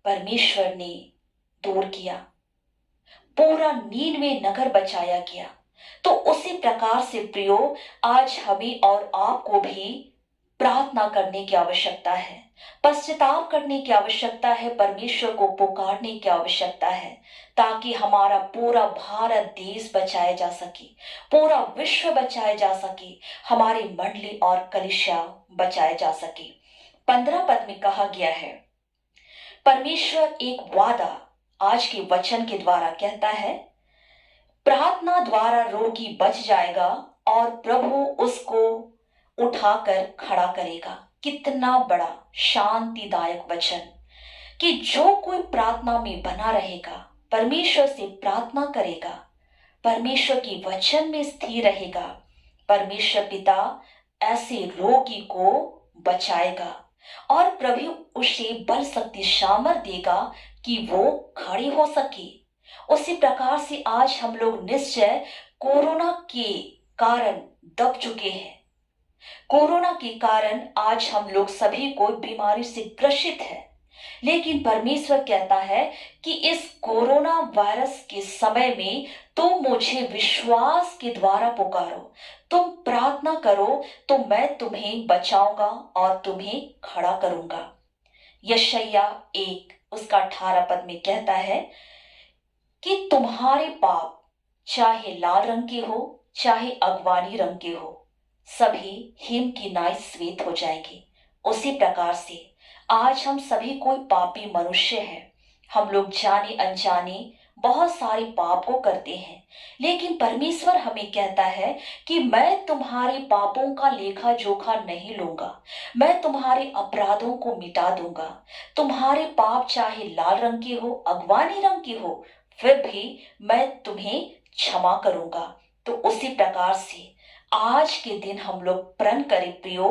परमेश्वर ने दूर किया। पूरा नीनवे नगर बचाया गया। तो उसी प्रकार से प्रियो, आज हमें और आपको भी प्रार्थना करने की आवश्यकता है, पश्चाताप करने की आवश्यकता है, परमेश्वर को पुकारने की आवश्यकता है, ताकि हमारा पूरा भारत देश बचाया जा सके, पूरा विश्व बचाया जा सके, हमारी मंडली और कलिसिया बचाया जा सके। 15 पद में कहा गया है, परमेश्वर एक वादा आज के वचन के द्वारा कहता है, प्रार्थना द्वारा रोगी बच जाएगा और प्रभु उसको उठाकर खड़ा करेगा। कितना बड़ा शांतिदायक वचन कि जो कोई प्रार्थना में बना रहेगा, परमेश्वर से प्रार्थना करेगा, परमेश्वर की वचन में स्थिर रहेगा, परमेश्वर पिता ऐसे रोगी को बचाएगा और प्रभु उसे बल शक्ति सामर्थ देगा कि वो खड़ी हो सके। उसी प्रकार से आज हम लोग निश्चय कोरोना के कारण दब चुके हैं। कोरोना के कारण आज हम लोग सभी को बीमारी से ग्रसित है, लेकिन परमेश्वर कहता है कि इस कोरोना वायरस के समय में तुम मुझे विश्वास के द्वारा पुकारो, तुम प्रार्थना करो तो मैं तुम्हें बचाऊंगा और तुम्हें खड़ा करूंगा। यशायाह 1 उसका 18 पद में कहता है कि तुम्हारे पाप चाहे लाल रंग के हो, चाहे अगवानी रंग के हो, सभी हिम की नाई श्वेत हो जाएंगे। उसी प्रकार से आज हम सभी कोई पापी मनुष्य हैं। हम लोग जाने अनजाने बहुत सारे पाप को करते हैं, लेकिन परमेश्वर हमें कहता है कि मैं तुम्हारे पापों का लेखा जोखा नहीं लूंगा, मैं तुम्हारे अपराधों को मिटा दूंगा। तुम्हारे पाप चाहे लाल रंग के हो, अगवानी रंग के हो, फिर भी मैं तुम्हें क्षमा करूंगा। तो उसी प्रकार से आज के दिन हम लोग प्रण करें प्रियो,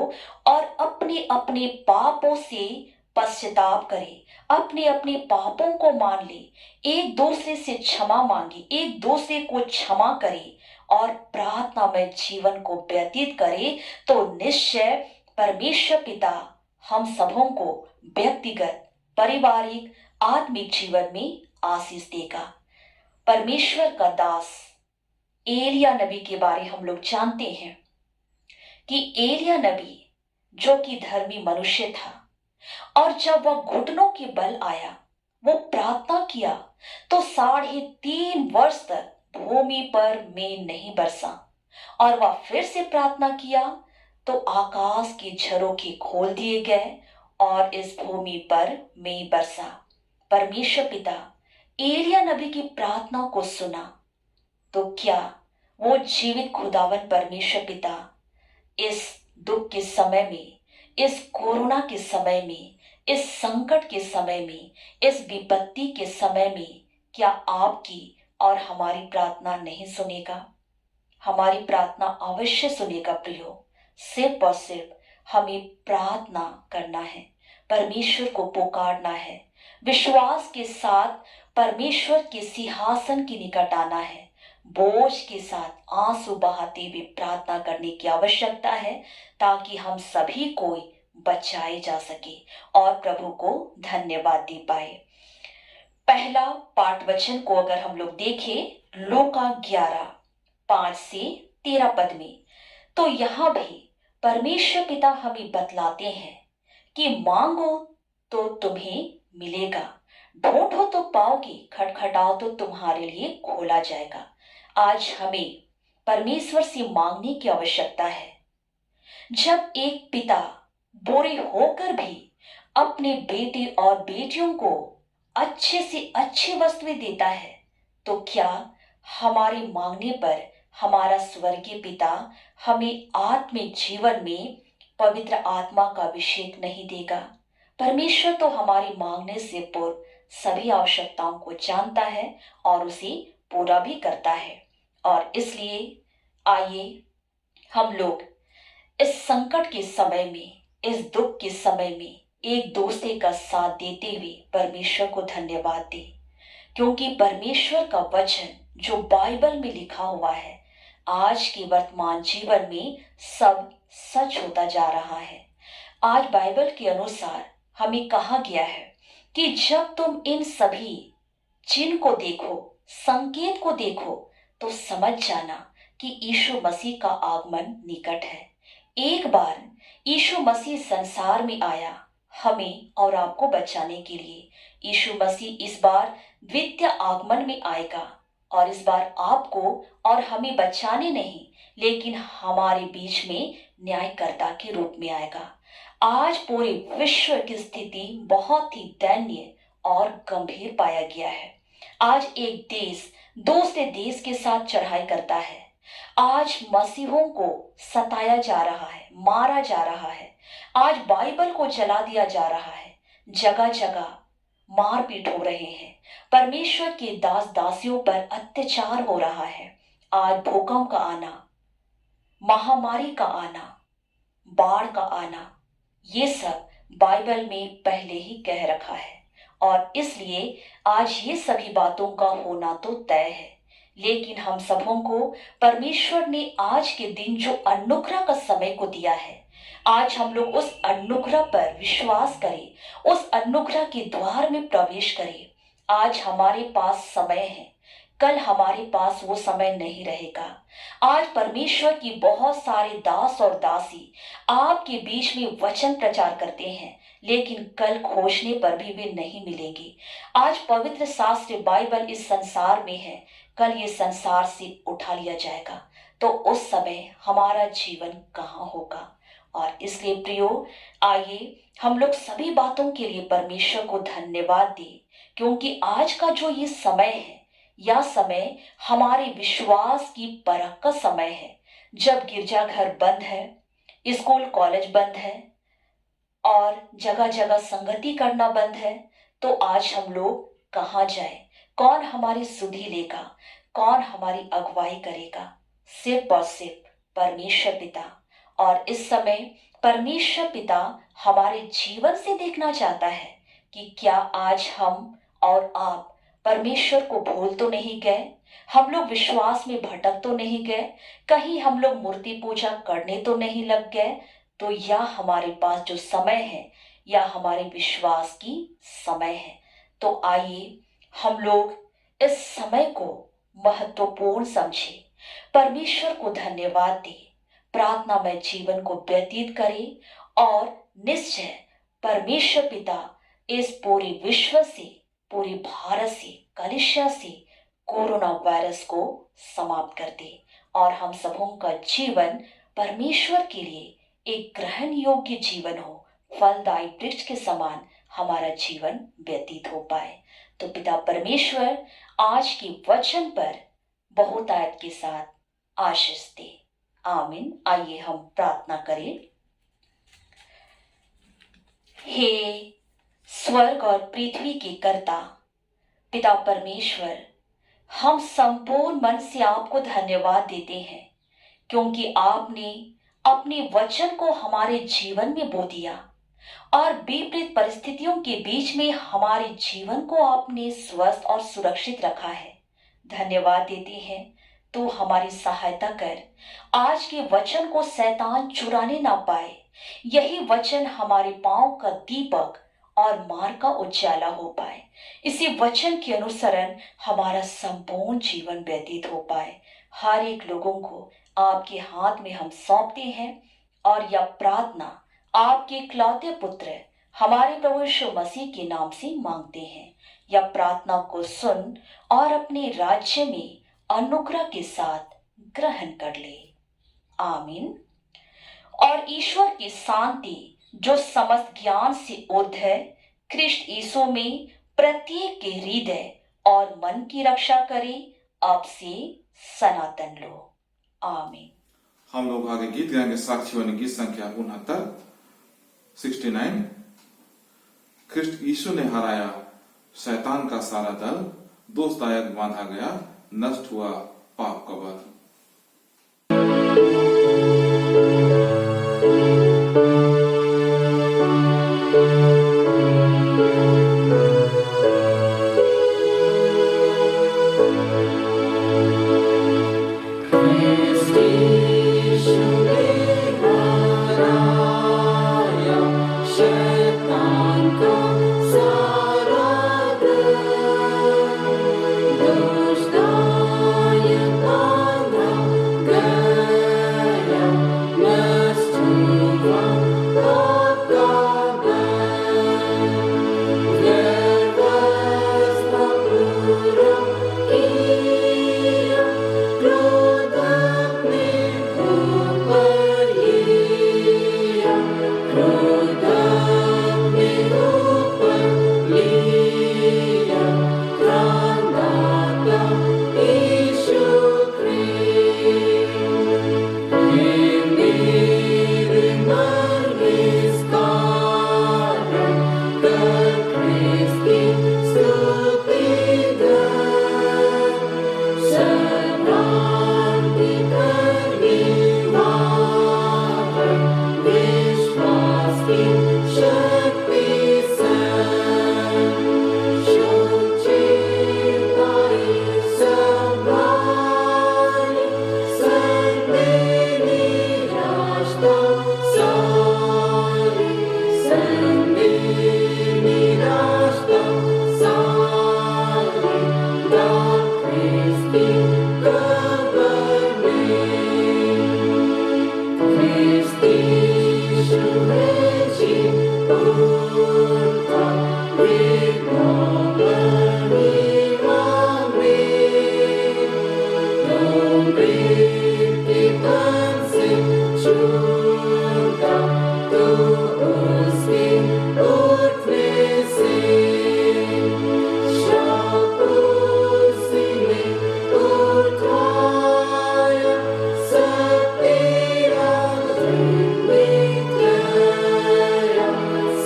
और अपने अपने पापों से पश्चाताप करें, अपने अपने पापों को मान ले, एक दूसरे से क्षमा मांगे, एक दूसरे को क्षमा करे और प्रार्थना में जीवन को व्यतीत करे। तो निश्चय परमेश्वर पिता हम सबों को व्यक्तिगत, पारिवारिक, आत्मिक जीवन में आशीष देगा। परमेश्वर का दास एलिया नबी के बारे हम लोग जानते हैं कि एलिया नबी जो कि धर्मी मनुष्य था, और जब वह घुटनों के बल आया, वो प्रार्थना किया तो 3.5 वर्ष तक भूमि पर मेघ नहीं बरसा, और वह फिर से प्रार्थना किया तो आकाश के झरोखे खोल दिए गए और इस भूमि पर मेंह बरसा। परमेश्वर पिता एलिया नबी की प्रार्थना को सुना। तो क्या वो जीवित खुदावन परमेश्वर पिता इस दुख के समय में, इस कोरोना के समय में, इस संकट के समय में, इस विपत्ति के समय में क्या आपकी और हमारी प्रार्थना नहीं सुनेगा? हमारी प्रार्थना अवश्य सुनेगा प्रियो। सिर्फ और सिर्फ हमें प्रार्थना करना है, परमेश्वर को पुकारना है, विश्वास के साथ परमेश्वर के सिंहासन के निकट आना है, बोझ के साथ आंसू बहाते हुए प्रार्थना करने की आवश्यकता है, ताकि हम सभी कोई बचाए जा सके और प्रभु को धन्यवाद दे पाए। पहला पाठ वचन को अगर हम लोग देखें, लूका 11:5 से 13 पद में, तो यहां भी परमेश्वर पिता हमें बतलाते हैं कि मांगो तो तुम्हें मिलेगा, ढूंढो तो पाओगे, खटखटाओ तो तुम्हारे लिए खोला जाएगा। आज हमें परमेश्वर से मांगने की आवश्यकता है। जब एक पिता बुरे होकर भी अपने बेटे और बेटियों को अच्छे से अच्छी वस्तुएं देता है, तो क्या हमारे मांगने पर हमारा स्वर्गीय पिता हमें आत्मिक जीवन में पवित्र आत्मा का अभिषेक नहीं देगा? परमेश्वर तो हमारी मांगने से पूर्व सभी आवश्यकताओं को जानता है और उसे पूरा भी करता है। और इसलिए आइए हम लोग इस संकट के समय में, इस दुख के समय में एक दूसरे का साथ देते हुए परमेश्वर को धन्यवाद दें, क्योंकि परमेश्वर का वचन जो बाइबल में लिखा हुआ है, आज के वर्तमान जीवन में सब सच होता जा रहा है। आज बाइबल के अनुसार हमें कहा गया है कि जब तुम इन सभी चिन्ह को देखो, संकेत को देखो, तो समझ जाना कि यीशु मसीह का आगमन निकट है। एक बार यीशु मसीह संसार में आया हमें और आपको बचाने के लिए। यीशु मसीह इस बार द्वितीय आगमन में आएगा और इस बार आपको और हमें बचाने नहीं, लेकिन हमारे बीच में न्यायकर्ता के रूप में आएगा। आज पूरे विश्व की स्थिति बहुत ही दयनीय और गंभीर पाया गया है। आज एक देश दूसरे देश के साथ चढ़ाई करता है। आज मसीहों को सताया जा रहा है, मारा जा रहा है। आज बाइबल को जला दिया जा रहा है। जगह जगह मारपीट हो रहे हैं। परमेश्वर के दास दासियों पर अत्याचार हो रहा है। आज भूकंप का आना, महामारी का आना, बाढ़ का आना, ये सब बाइबल में पहले ही कह रखा है और इसलिए आज ये सभी बातों का होना तो तय है। लेकिन हम सबों को परमेश्वर ने आज के दिन जो अनुग्रह का समय को दिया है, आज हम लोग उस अनुग्रह पर विश्वास करें, उस अनुग्रह के द्वार में प्रवेश करें। आज हमारे पास समय है, कल हमारे पास वो समय नहीं रहेगा। आज परमेश्वर की बहुत सारे दास और दासी आपके बीच में वचन प्रचार करते हैं, लेकिन कल खोजने पर भी वे नहीं मिलेंगे। आज पवित्र शास्त्र बाइबल इस संसार में है, कल ये संसार से उठा लिया जाएगा। तो उस समय हमारा जीवन कहाँ होगा? और इसलिए प्रियो, आइए हम लोग सभी बातों के लिए परमेश्वर को धन्यवाद दें, क्योंकि आज का जो ये समय है, यह समय हमारे विश्वास की परख का समय है। जब गिरजाघर बंद है, स्कूल कॉलेज बंद है और जगह जगह संगति करना बंद है, तो आज हम लोग कहाँ जाए? कौन हमारी सुधि लेगा? कौन हमारी अगुवाई करेगा? सिर्फ और सिर्फ परमेश्वर पिता। और इस समय परमेश्वर पिता हमारे जीवन से देखना चाहता है कि क्या आज हम और आप परमेश्वर को भूल तो नहीं गए? हम लोग विश्वास में भटक तो नहीं गए? कहीं हम लोग मूर्ति पूजा करने तो नहीं लग गए? तो यह हमारे पास जो समय है, यह हमारे विश्वास की समय है। तो आइए हम लोग इस समय को महत्वपूर्ण समझे, परमेश्वर को धन्यवाद दें, प्रार्थना में जीवन को व्यतीत करें और निश्चय परमेश्वर पिता इस पूरे विश्व से, पूरे भारत से, कलिसिया से कोरोना वायरस को समाप्त कर दे और हम सबों का जीवन परमेश्वर के लिए एक ग्रहण योग्य जीवन हो, फलदायी वृक्ष के समान हमारा जीवन व्यतीत हो पाए। तो पिता परमेश्वर आज के वचन पर बहुतायत के साथ आशीष दे। आमीन। आइए हम प्रार्थना करें। हे स्वर्ग और पृथ्वी के कर्ता पिता परमेश्वर, हम संपूर्ण मन से आपको धन्यवाद देते हैं क्योंकि आपने अपने वचन को हमारे जीवन में बो दिया और विपरीत परिस्थितियों के बीच में हमारे जीवन को आपने स्वस्थ और सुरक्षित रखा है। धन्यवाद देते हैं, तो हमारी सहायता कर, आज के वचन को शैतान चुराने ना पाए। यही वचन हमारे पांव का दीपक और मार्ग का उजाला हो पाए। इसी वचन के अनुसरण हमारा संपूर्ण जीवन व्यतीत हो पाए। हर एक लोगों को आपके हाथ में हम सौंपते हैं और यह प्रार्थना आपके इकलौते पुत्र हमारे प्रभु यीशु मसीह के नाम से मांगते हैं। यह प्रार्थना को सुन और अपने राज्य में अनुग्रह के साथ ग्रहण कर ले। आमीन। और ईश्वर की शांति जो समस्त ज्ञान से ऊर्ध्व है, ख्रिस्त यीशु में प्रत्येक के हृदय और मन की रक्षा करे अब से सनातन लो। आमीन। हम लोग आगे गीत गाएंगे। साक्षीवाणी गीत संख्या 69। ख्रिस्त यीशु ने हराया शैतान का सारा दल, दोषदायक बांधा गया, नष्ट हुआ पाप का बल।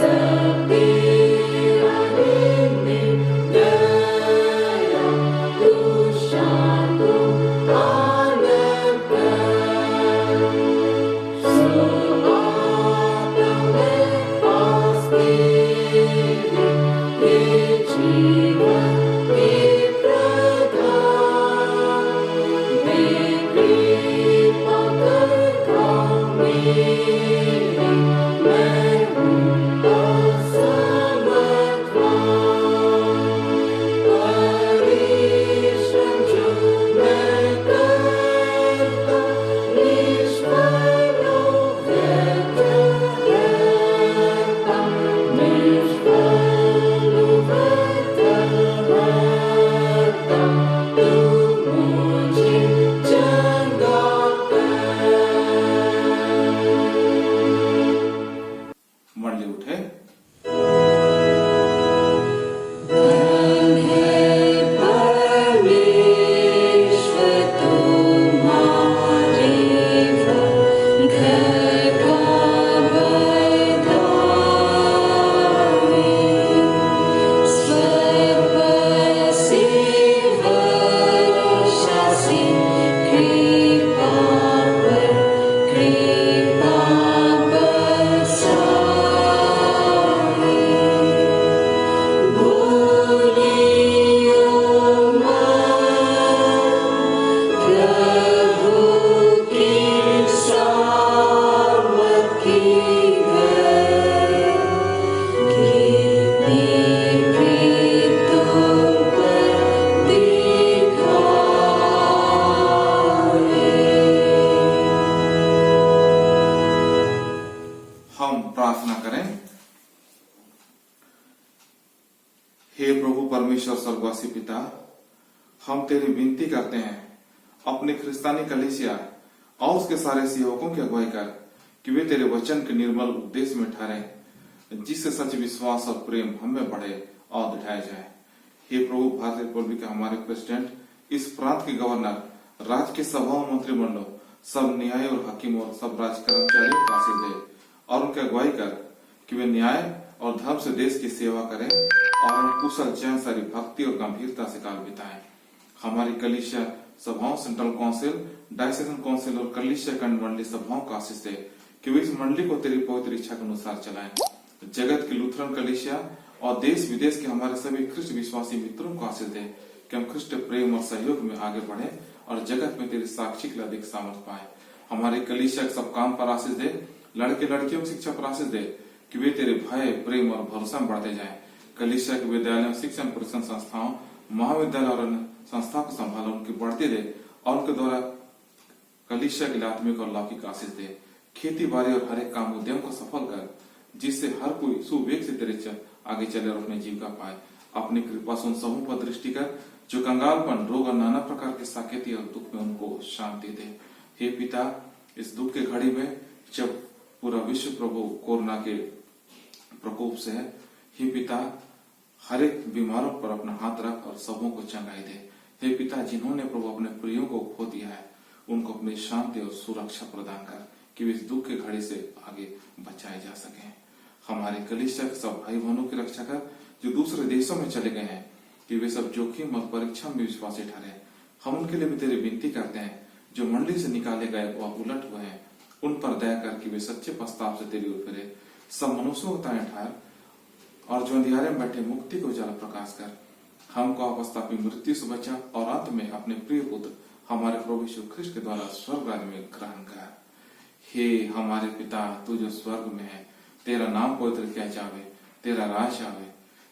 So मंडली उठे। हम प्रार्थना करें। हे प्रभु परमेश्वर स्वर्गवासी पिता, हम तेरी विनती करते हैं अपने ख्रिस्तानी कलीसिया और उसके सारे सेवकों की अगुवाई कर कि वे तेरे वचन के निर्मल उपदेश में ठहरे, जिससे सच विश्वास और प्रेम हमें बढ़े और दिखाया जाए। हे प्रभु भारतीय रिपब्लिक के हमारे प्रेसिडेंट, इस प्रांत के गवर्नर, राज्य के सभाओं, मंत्रिमंडलों, सब न्याय और हकीम और सब राज कर्मचारियों को आशीष दे और उनकी अगुवाई कर कि वे न्याय और धर्म से देश की सेवा करें और कुशल चैन सारी भक्ति और गंभीरता से काल बिताएं। हमारी कलीसिया सभाओं, सेंट्रल काउंसिल, डायसेशन काउंसिल और कलीसिया खंड मंडली सभाओं का आशीष दे कि वे इस मंडली को तेरी पवित्र इच्छा के अनुसार चलाएं। जगत की लूथरन कलीसिया और देश विदेश के हमारे सभी ख्रिस्ट विश्वासी मित्रों को आशीष दे कि हम ख्रिस्ट प्रेम और सहयोग में आगे बढ़े और जगत में तेरी साक्षी के लिए अधिक सामर्थ पाए। हमारी कलीसिया सब काम पर आशीष दे, लड़के लड़कियों की शिक्षा पर आशीष दे कि वे तेरे भय, प्रेम और भरोसा में बढ़ते जाएं। कलीसिया के विद्यालयों, शिक्षण परिषद संस्थाओं, महाविद्यालय और अन्य संस्थाओं को संभालो, उनकी बढ़ती दे और उनके द्वारा कलीसिया के लिए आत्मिक और लौकिक आशीष दे। खेती बाड़ी और हर एक काम उद्यम को सफल कर, जिससे हर कोई सुवेग से तेरे आगे चले और अपनी जीविका पाए। अपनी कृपा से उन समूह पर दृष्टि कर जो कंगालपन, रोग और नाना प्रकार के साकेती और दुख में उनको शांति दे। हे पिता, इस दुख के घड़ी में जब पूरा विश्व प्रभु कोरोना के प्रकोप से है, हे पिता, हर एक बीमारों पर अपना हाथ रख और सबों को चंगाई दे। हे पिता, जिन्होंने प्रभु अपने प्रियों को खो दिया है, उनको अपनी शांति और सुरक्षा प्रदान कर कि वे इस दुख के घड़ी से आगे बचाए जा सके। हमारे कलीसिया के सब भाई बहनों की रक्षा कर जो दूसरे देशों में चले गए हैं, कि वे सब जोखिम और परीक्षा में विश्वासी ठहरे। हम उनके लिए भी तेरी विनती करते हैं जो मंडली से निकाले गए व उलट हुए हैं, उन पर दया कर कि वे सच्चे प्रस्ताव से तेरी ओर फिरे। सब मनुष्यों को ताए ठहर और जो अंधियारे में बैठे मुक्ति को उजाला प्रकाश कर। हमको अपस्तापी मृत्यु से बचा और अंत में अपने प्रिय पुत्र हमारे प्रभु यीशु ख्रिस्ट के द्वारा स्वर्ग राज्य में ग्रहण कर। हे हमारे पिता, तू जो स्वर्ग में है, तेरा नाम पवित्र किया जावे, तेरा राज आवे,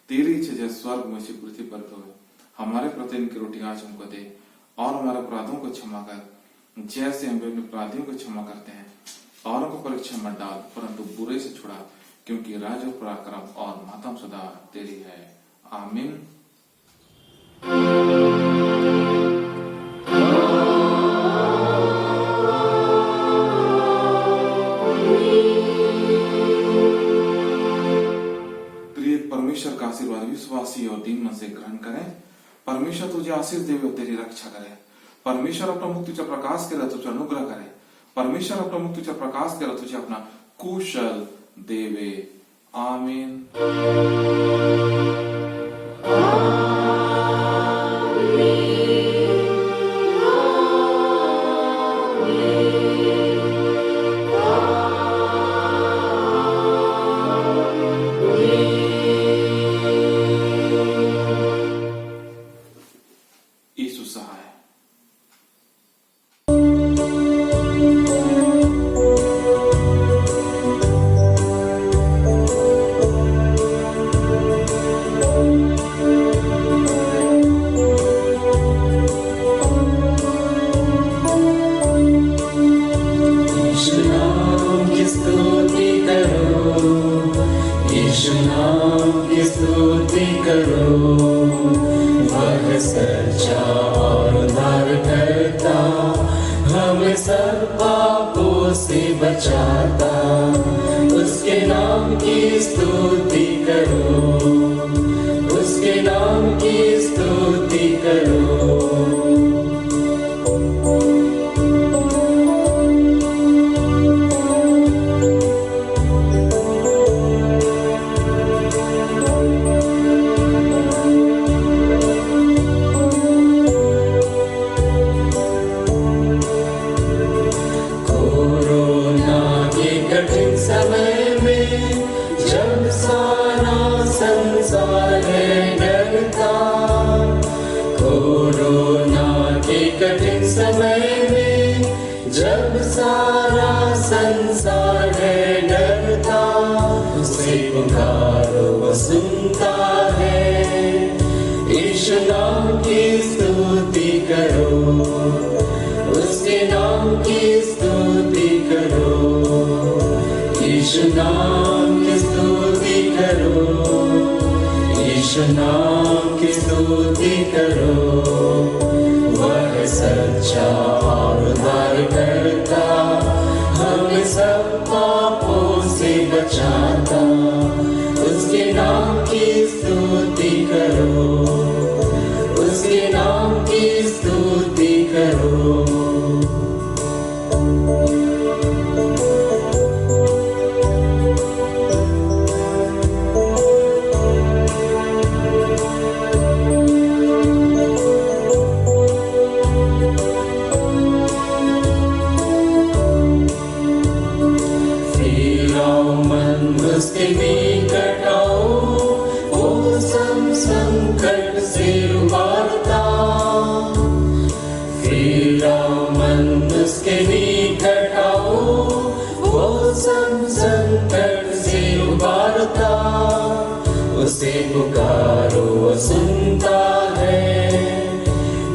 तेरी इच्छा जैसे स्वर्ग में से पृथ्वी पर हो। हमारे प्रतिदिन की रोटी आज हमको दे और हमारे अपराधों को क्षमा कर, जैसे हम अपने अपराधियों को क्षमा करते हैं, और उनको परीक्षा मत डाल, परंतु बुरे से छुड़ा, क्योंकि राज और पराक्रम और महत्व सदा तेरी है। आमीन। प्रिय परमेश्वर का आशीर्वाद विश्वासी और दीन मन से ग्रहण करें। परमेश्वर तुझे आशीष देवे और तेरी रक्षा करे। परमेश्वर अपना मुख तुझे प्रकाश करे, तुझे अनुग्रह करे। परमेश्वर अपना मुख तुझे प्रकाश करे, तुझे अपना कुशल देवे। आमीन। यीशु सहाय। यीशु नाम की स्तुति करो, वह सच्चा और उद्धारकर्ता, हमें सब पापों से बचाता। उसके नाम नाम की स्तुति करो, उसके नाम की स्तुति करो। कोरोना के कठिन समय में जब सारा संसार है डरता, कोरोना के कठिन समय में जब सारा संसार है डरता, उसे पुकारो वो सुनता है। यीशु नाम की स्तुति करो, उसके नाम की स्तुति करो। यीशु नाम की स्तुति करो, यीशु नाम की स्तुति करो। वह सच्चा और उद्धार करता, हमें सब पापों से बचाता। उसके नाम की स्तुति करो, उसके नाम की स्तुति करो। फिर आओ मन उसके निकट आओ, वो सब संकट से उबारता। फिर आओ मन उसके निकट आओ, वो सब संकट से उबारता। उसे पुकारो वो सुनता है।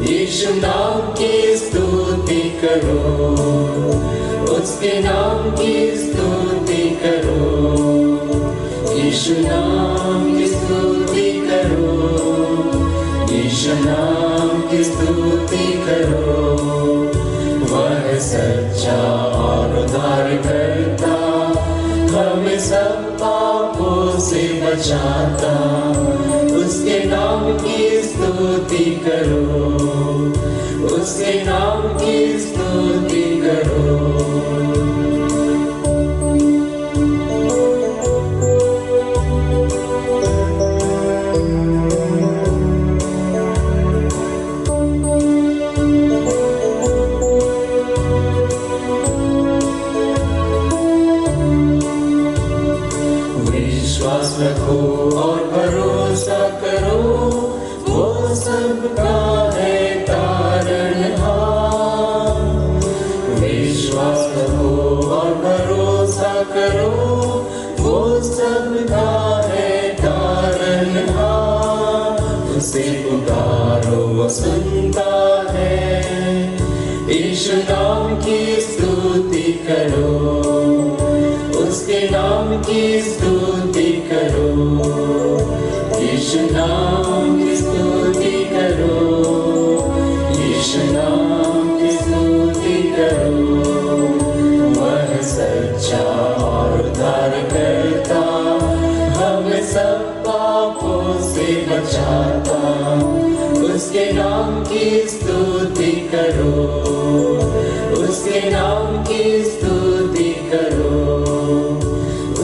यीशु नाम की स्तुति करो, उसके नाम की स्तुति करो। यीशु नाम की स्तुति करो, यीशु नाम की स्तुति करो। वह सच्चा और उद्धार करता, हमें सब पापों से बचाता। उसके नाम की स्तुति करो, उसके नाम की स्तुति करो। विश्वास रखो और भरोसा करो, वो सबका है तारनहार। विश्वास रखो और भरोसा करो, वो सबका है तारनहार। उसे पुकारो वो सुनता है। यीशु नाम की स्तुति करो, उसके नाम की स्तुति करो। यीशु नाम की स्तुति करो, यीशु नाम की स्तुति करो। वह सच्चा और उद्धार करता, हमें सब पापों से बचाता। उसके नाम की स्तुति करो, उसके नाम की स्तुति करो,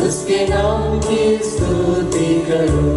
उसके नाम की स्तुति करो।